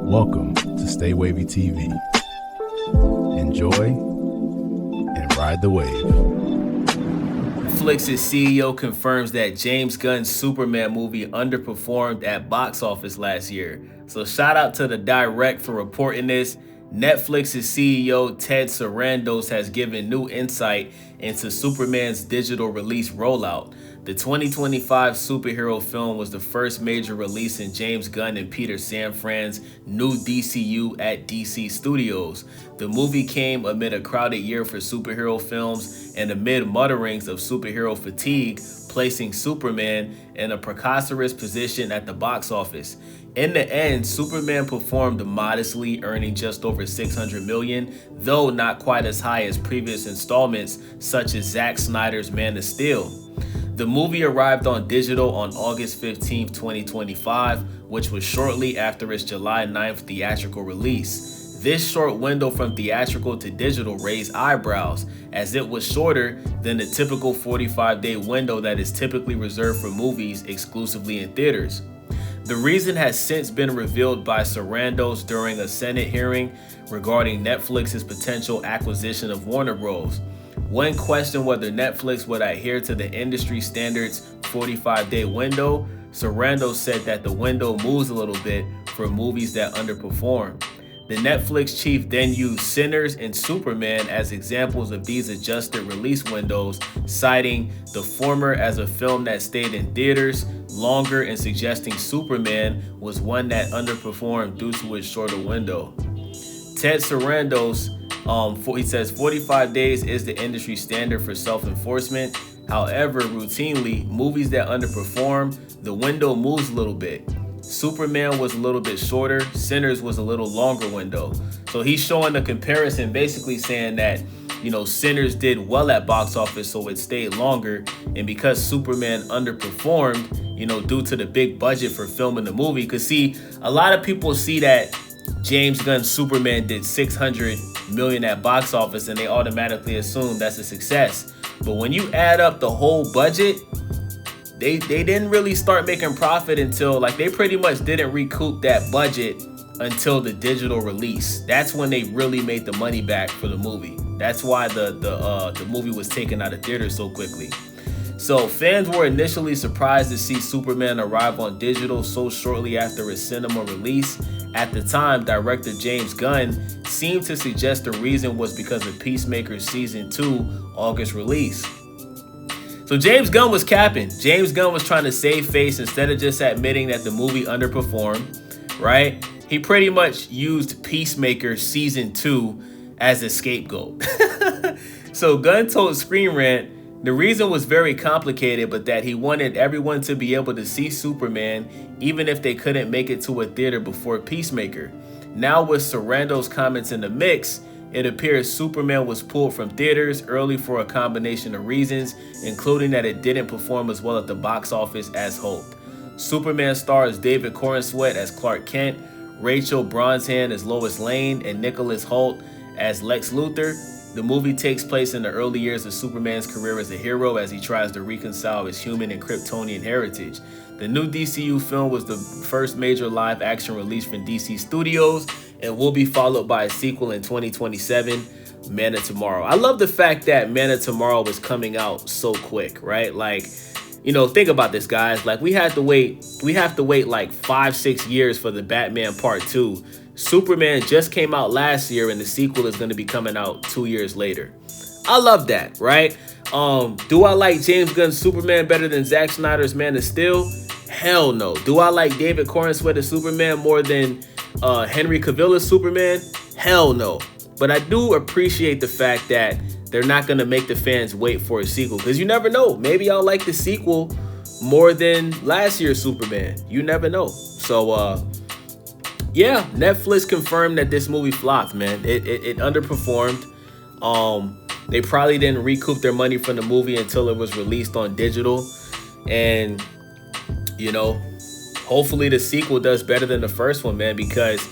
Welcome to Stay Wavy TV. Enjoy and ride the wave. Netflix's CEO confirms that James Gunn's Superman movie underperformed at box office last year. So shout out to the Direct for reporting this. Netflix's CEO Ted Sarandos has given new insight into Superman's digital release rollout. The 2025 superhero film was the first major release in James Gunn and Peter Safran's new DCEU at DC Studios. The movie came amid a crowded year for superhero films and amid mutterings of superhero fatigue, placing Superman in a preposterous position at the box office. In the end, Superman performed modestly, earning just over $600 million, though not quite as high as previous installments such as Zack Snyder's Man of Steel. The movie arrived on digital on August 15, 2025, which was shortly after its July 9th theatrical release. This short window from theatrical to digital raised eyebrows, as it was shorter than the typical 45-day window that is typically reserved for movies exclusively in theaters. The reason has since been revealed by Sarandos during a Senate hearing regarding Netflix's potential acquisition of Warner Bros. When questioned whether Netflix would adhere to the industry standards 45-day window, Sarandos said that the window moves a little bit for movies that underperform. The Netflix chief then used Sinners and Superman as examples of these adjusted release windows, citing the former as a film that stayed in theaters longer and suggesting Superman was one that underperformed due to its shorter window. Ted Sarandos, he says 45 days is the industry standard for self-enforcement. However, routinely, movies that underperform, the window moves a little bit. Superman was a little bit shorter, Sinners was a little longer window. So he's showing the comparison, basically saying that, Sinners did well at box office, so it stayed longer. And because Superman underperformed, due to the big budget for filming the movie, because see, a lot of people see that James Gunn's Superman did $600 million at box office and they automatically assume that's a success. But when you add up the whole budget, they didn't really start making profit until, they pretty much didn't recoup that budget until the digital release. That's when they really made the money back for the movie. That's why the movie was taken out of theaters so quickly. So fans were initially surprised to see Superman arrive on digital so shortly after its cinema release. At the time, director James Gunn seemed to suggest the reason was because of Peacemaker's Season 2 August release. So James Gunn was capping. James Gunn was trying to save face instead of just admitting that the movie underperformed, right? He pretty much used Peacemaker Season 2 as a scapegoat. So Gunn told Screen Rant the reason was very complicated, but that he wanted everyone to be able to see Superman even if they couldn't make it to a theater before Peacemaker. Now with Sarandos' comments in the mix, it appears Superman was pulled from theaters early for a combination of reasons, including that it didn't perform as well at the box office as hoped. Superman stars David Corenswet as Clark Kent, Rachel Brosnahan as Lois Lane, and Nicholas Hoult as Lex Luthor. The movie takes place in the early years of Superman's career as a hero as he tries to reconcile his human and Kryptonian heritage. The new DCU film was the first major live-action release from DC Studios and will be followed by a sequel in 2027, Man of Tomorrow. I love the fact that Man of Tomorrow was coming out so quick, right? Think about this, guys. We have to wait 5-6 years for the Batman Part 2. Superman just came out last year and the sequel is going to be coming out 2 years later. I love that, right? Do I like James Gunn's Superman better than Zack Snyder's Man of Steel? Hell no. Do I like David Corenswet's Superman more than Henry Cavill's Superman? Hell no. But I do appreciate the fact that they're not going to make the fans wait for a sequel, because you never know. Maybe I'll like the sequel more than last year's Superman. You never know. So, yeah, Netflix confirmed that this movie flopped, man. It underperformed. They probably didn't recoup their money from the movie until it was released on digital. And, hopefully the sequel does better than the first one, man, because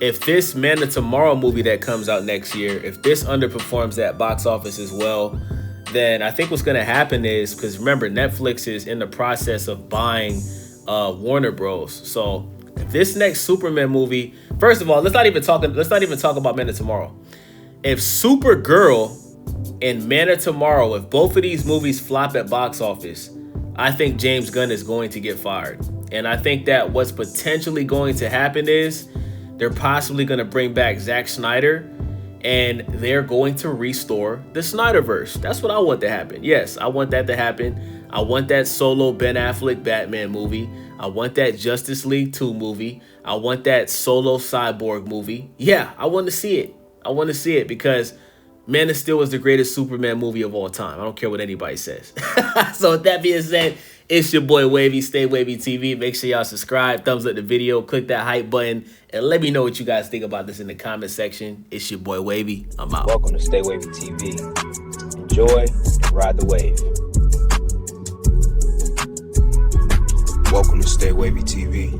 if this Man of Tomorrow movie that comes out next year, if this underperforms at box office as well, then I think what's going to happen is, because remember, Netflix is in the process of buying Warner Bros. So this next Superman movie, first of all, let's not even talk about Man of Tomorrow. If Supergirl and Man of Tomorrow, if both of these movies flop at box office, I think James Gunn is going to get fired. And I think that what's potentially going to happen is they're possibly going to bring back Zack Snyder and they're going to restore the Snyderverse. That's what I want to happen. Yes, I want that to happen. I want that solo Ben Affleck Batman movie. I want that Justice League 2 movie. I want that solo Cyborg movie. Yeah, I want to see it. I want to see it because Man of Steel is the greatest Superman movie of all time. I don't care what anybody says. So with that being said, it's your boy Wavy, Stay Wavy TV. Make sure y'all subscribe, thumbs up the video, click that hype button, and let me know what you guys think about this in the comment section. It's your boy Wavy. I'm out. Welcome to Stay Wavy TV. Enjoy and ride the wave. Welcome to Stay Wavy TV.